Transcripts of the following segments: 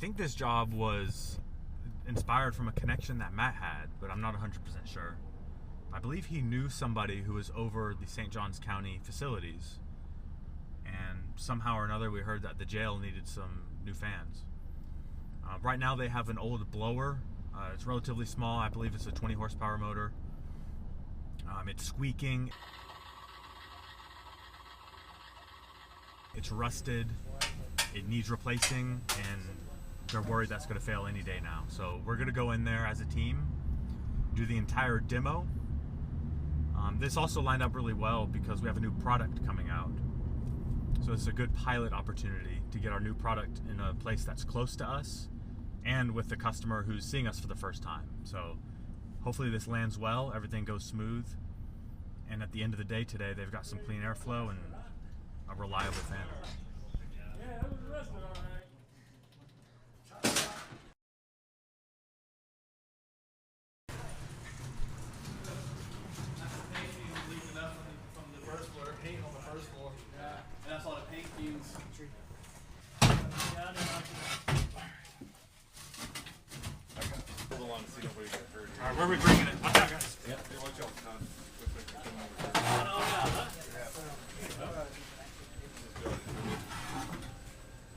think this job was inspired from a connection that Matt had, but I'm not 100% sure. I believe he knew somebody who was over the St. Johns County facilities, and somehow or another we heard that the jail needed some new fans. Right now they have an old blower. It's relatively small. I believe it's a 20 horsepower motor. It's squeaking. It's rusted. It needs replacing, and they're worried that's going to fail any day now. So we're going to go in there as a team, do the entire demo. This also lined up really well because we have a new product coming out. So it's a good pilot opportunity to get our new product in a place that's close to us and with the customer who's seeing us for the first time. So hopefully this lands well, everything goes smooth, and at the end of the day today they've got some clean airflow and a reliable fan. That's all the paint fumes. Alright, where are we bringing it? Watch out, guys. Yep.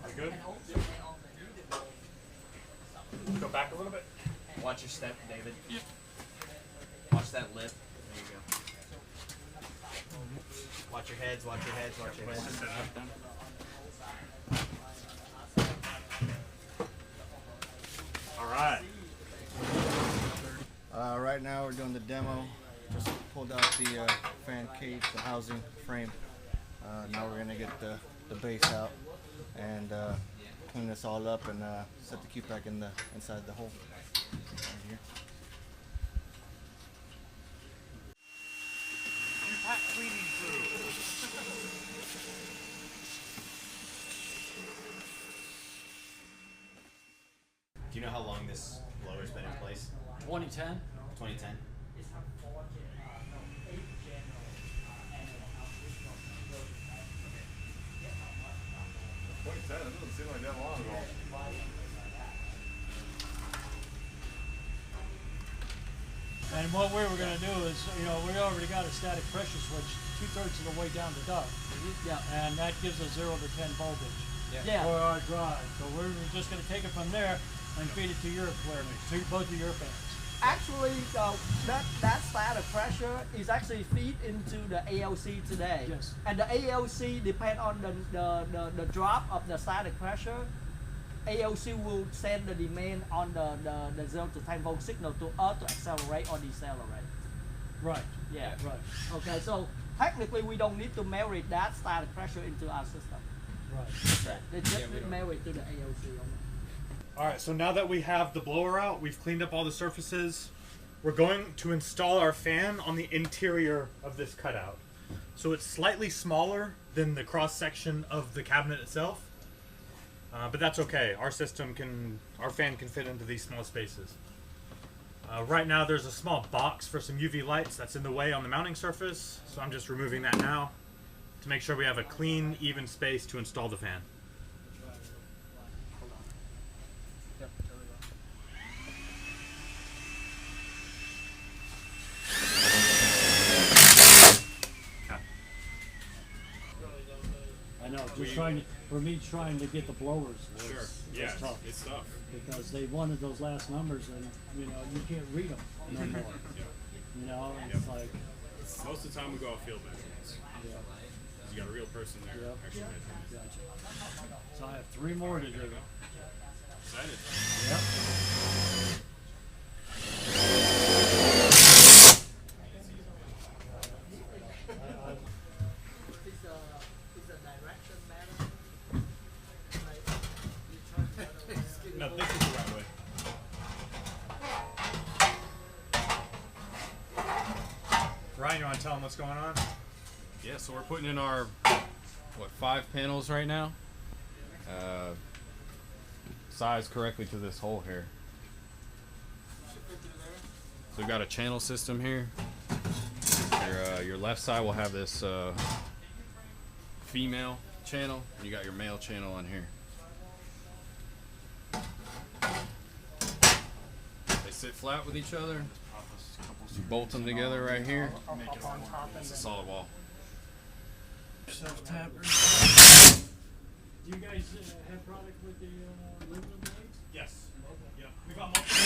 Are you good? Go back a little bit. Watch your step, David. Yep. Watch that lip. There you go. Watch your heads, watch your heads, watch your heads. Alright. Right now we're doing the demo. Just pulled out the fan cage, the housing frame. Now we're gonna get the base out and clean this all up and set the Q-PAC in the inside the hole right here. Q-PAC cleaning crew. Do you know how long this blower's been in place? 2010? 2010? That doesn't seem like that long ago. And what we were going to do is, we already got a static pressure switch 2/3 of the way down the duct. Yeah. And that gives us 0 to 10 voltage Yeah. for our drive. So we're just going to take it from there and feed it to your equipment, to both of your fans. Actually, that static pressure is actually feed into the ALC today. Yes. And the ALC depend on the drop of the static pressure. ALC will send the demand on the 0 to 10 volt signal to us to accelerate or decelerate. Right. Yeah. Right. Okay, so technically we don't need to marry that static pressure into our system. Right. They just marry to the ALC only. Alright, so now that we have the blower out, we've cleaned up all the surfaces, we're going to install our fan on the interior of this cutout. So it's slightly smaller than the cross section of the cabinet itself, but that's okay. Our fan can fit into these small spaces. Right now there's a small box for some UV lights that's in the way on the mounting surface, so I'm just removing that now to make sure we have a clean, even space to install the fan. I know. Just for me trying to get the blowers was tough. It's tough. Because they wanted those last numbers, and you can't read them no more. It's like. Most of the time we go off field measurements. Yeah. You got a real person there actually measuring. Gotcha. So I have 3 more to do. Excited. Yep. No, this is the right way. Ryan, you want to tell them what's going on? Yeah, so we're putting in our 5 panels right now. Sized correctly to this hole here. So we've got a channel system here. Your left side will have this female channel. You got your male channel on here. sit flat with each other. You bolt them together right here. It's a solid wall. Do you guys have product with the aluminum blades? Yes. Yep. We've got multiple.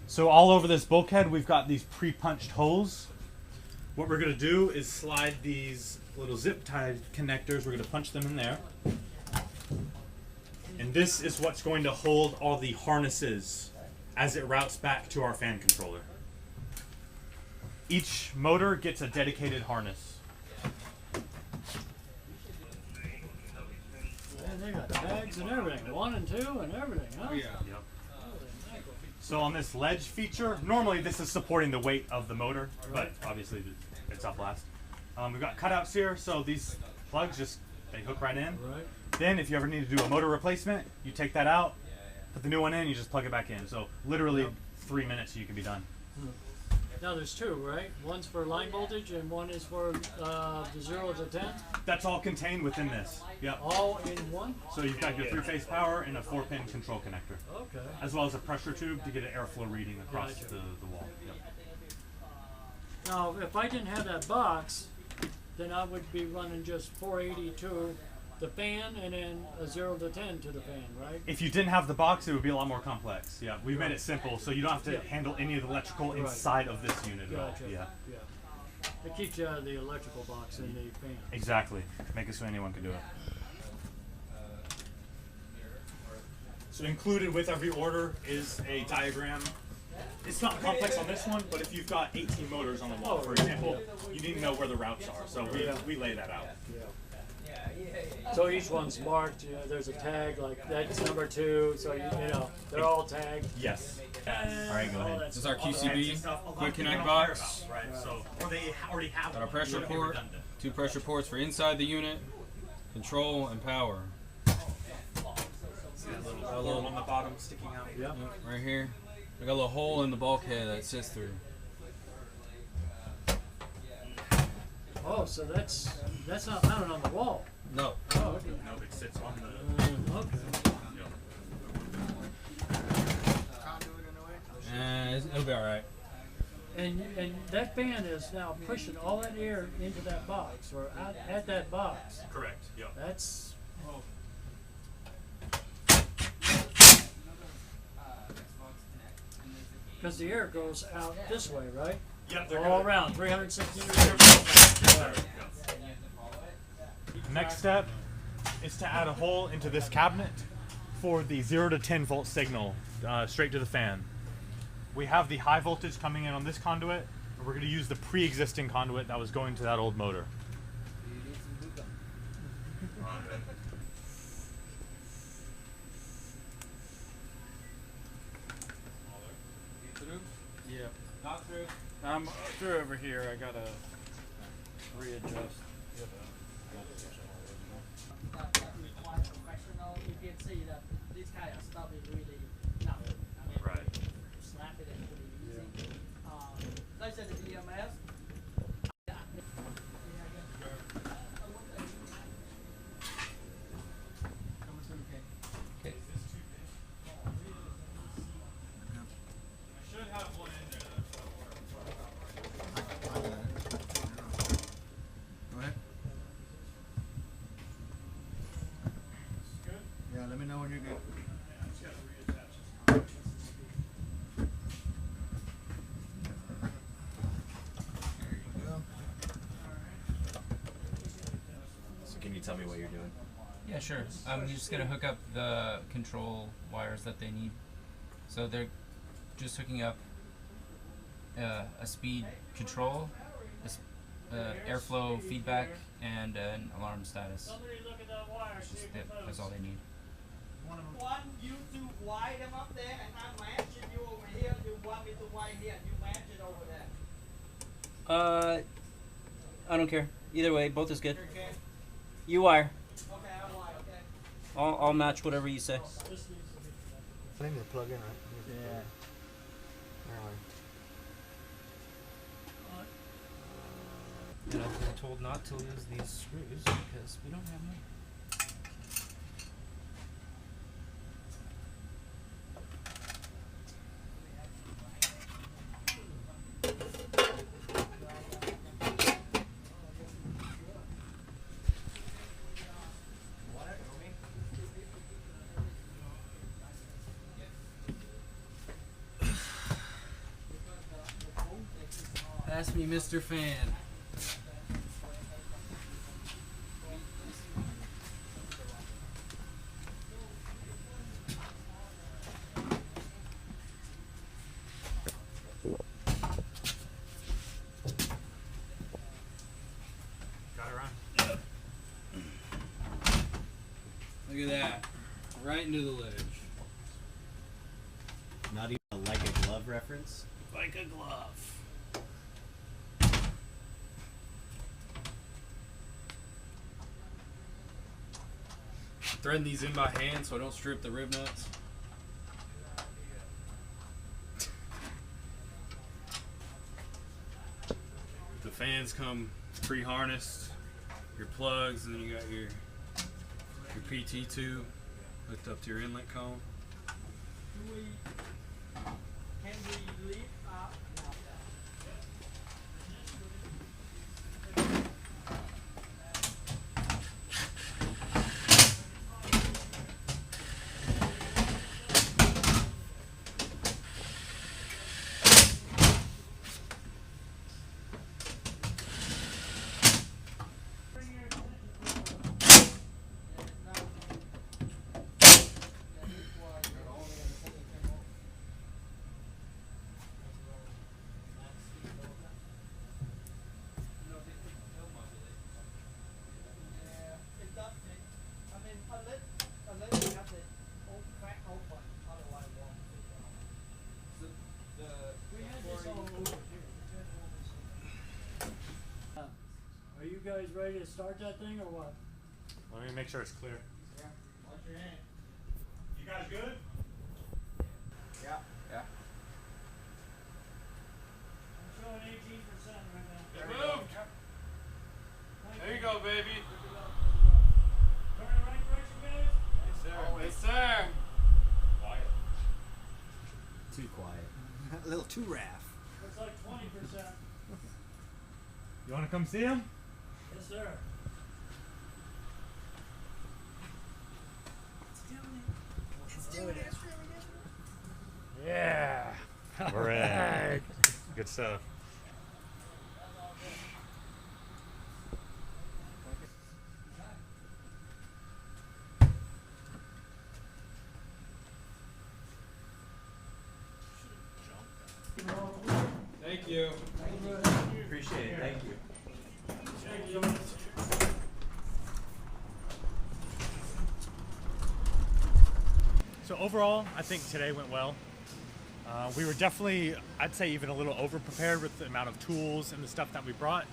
So all over this bulkhead, we've got these pre-punched holes. What we're gonna do is slide these little zip tie connectors. We're gonna punch them in there. And this is what's going to hold all the harnesses as it routes back to our fan controller. Each motor gets a dedicated harness. Man, they got tags and everything, 1 and 2 and everything, huh? Yep. So on this ledge feature, normally this is supporting the weight of the motor, but obviously it's uplast. We've got cutouts here, so these plugs they hook right in. Right. Then if you ever need to do a motor replacement, you take that out, put the new one in, you just plug it back in. So literally 3 minutes you can be done. Now there's 2, right? One's for line voltage and one is for the 0 to 10? That's all contained within this. Yep. All in one? So you've got your 3-phase power and a 4-pin control connector, Okay. as well as a pressure tube to get an airflow reading across Gotcha. the wall. Yep. Now, if I didn't have that box, then I would be running just 480 to the fan and then a 0 to 10 to the fan, right? If you didn't have the box, it would be a lot more complex. Yeah, we've made it simple, so you don't have to Yeah. handle any of the electrical Right. inside of this unit at all. Gotcha. Yeah, It keeps you out of the electrical box and the fan. exactly. Make it so anyone can do it. So included with every order is a diagram. It's not complex on this one, but if you've got 18 motors on the wall, for example, you need to know where the routes are. So we lay that out. So each one's marked, there's a tag, like that's number 2, so you know, they're all tagged. Yes. All right, go ahead. This is our QCB quick connect box. Right. So, or they already have Got our one, pressure so it'd be port, redundant. 2 pressure ports for inside the unit, control and power. See that little hole on the bottom sticking out? Yep. Right here. We got a little hole in the bulkhead that sits through. Oh, so that's not mounted on the wall. No. Oh, okay. No, it sits on the. Okay. It'll be alright. And that fan is now pushing all that air into that box or out at that box. Correct. Yep. That's because the air goes out this way, right? Yep. All around, 360 degrees. Next step is to add a hole into this cabinet for the 0 to 10 volt signal straight to the fan. We have the high voltage coming in on this conduit, and we're going to use the pre-existing conduit that was going to that old motor. Yeah. Not through. I'm through over here. I gotta readjust. Professional, you can see that this kind of stuff is really nothing. I mean, Right. snap it and pretty easy. Let's say the EMS. Should have one in there. Go ahead. Yeah, let me know when you're good. There you go. So can you tell me what you're doing? Yeah, sure. I'm just gonna hook up the control wires that they need. So they're just hooking up a speed control, airflow feedback, and an alarm status. Somebody look at that wire. That's just it. That's all they need. Want you to wire them up there and I match it you over here. You want me to wire here and you match it over there. I don't care. Either way, both is good. Okay. You wire. Okay, I'll wire, okay. I'll match whatever you say. I need to plug in, right? Yeah. And I've been told not to lose these screws because we don't have money. Pass me Mr. Fan. Got it, Ron? Look at that. Right into the ledge. Not even a like a glove reference. Like a glove. Threading these in by hand so I don't strip the rib nuts. The fans come pre-harnessed, your plugs, and then you got your PT tube hooked up to your inlet cone. Can we leave out? Are you guys ready to start that thing or what? Let me make sure it's clear. Yeah. Watch your hand. You guys good? Yeah. I'm showing 18% right now. It moved. There you go, baby. Turn the right direction, guys. Yes, sir. Yes, sir. Quiet. Too quiet. A little too raff. Looks like 20%. You want to come see him? Yes, sir. Yeah. We're in. Good stuff. Thank you. Appreciate it. Thank you. So overall, I think today went well. We were definitely, I'd say, even a little over-prepared with the amount of tools and the stuff that we brought.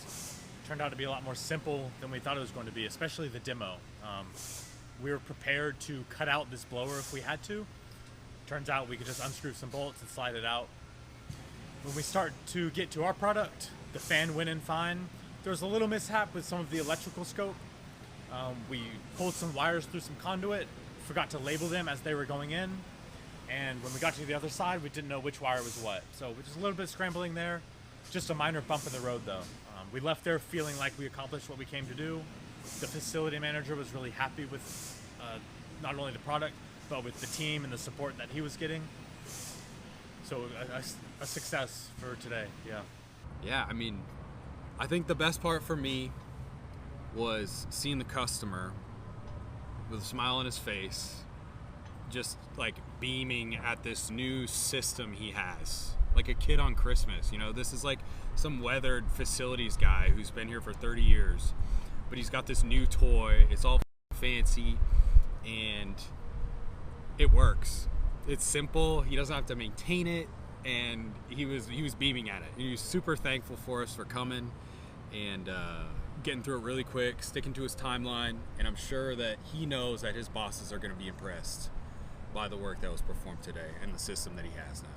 Turned out to be a lot more simple than we thought it was going to be, especially the demo. We were prepared to cut out this blower if we had to. Turns out we could just unscrew some bolts and slide it out. When we start to get to our product, the fan went in fine. There was a little mishap with some of the electrical scope. We pulled some wires through some conduit, forgot to label them as they were going in. And when we got to the other side, we didn't know which wire was what. So we just a little bit scrambling there. Just a minor bump in the road though. We left there feeling like we accomplished what we came to do. The facility manager was really happy with not only the product, but with the team and the support that he was getting. So a success for today, yeah. Yeah, I mean, I think the best part for me was seeing the customer with a smile on his face, just like beaming at this new system he has, like a kid on Christmas. You know, this is like some weathered facilities guy who's been here for 30 years, but he's got this new toy. It's all fancy and it works. It's simple. He doesn't have to maintain it, and he was beaming at it. He was super thankful for us for coming and getting through it really quick, sticking to his timeline, and I'm sure that he knows that his bosses are going to be impressed by the work that was performed today and the system that he has now.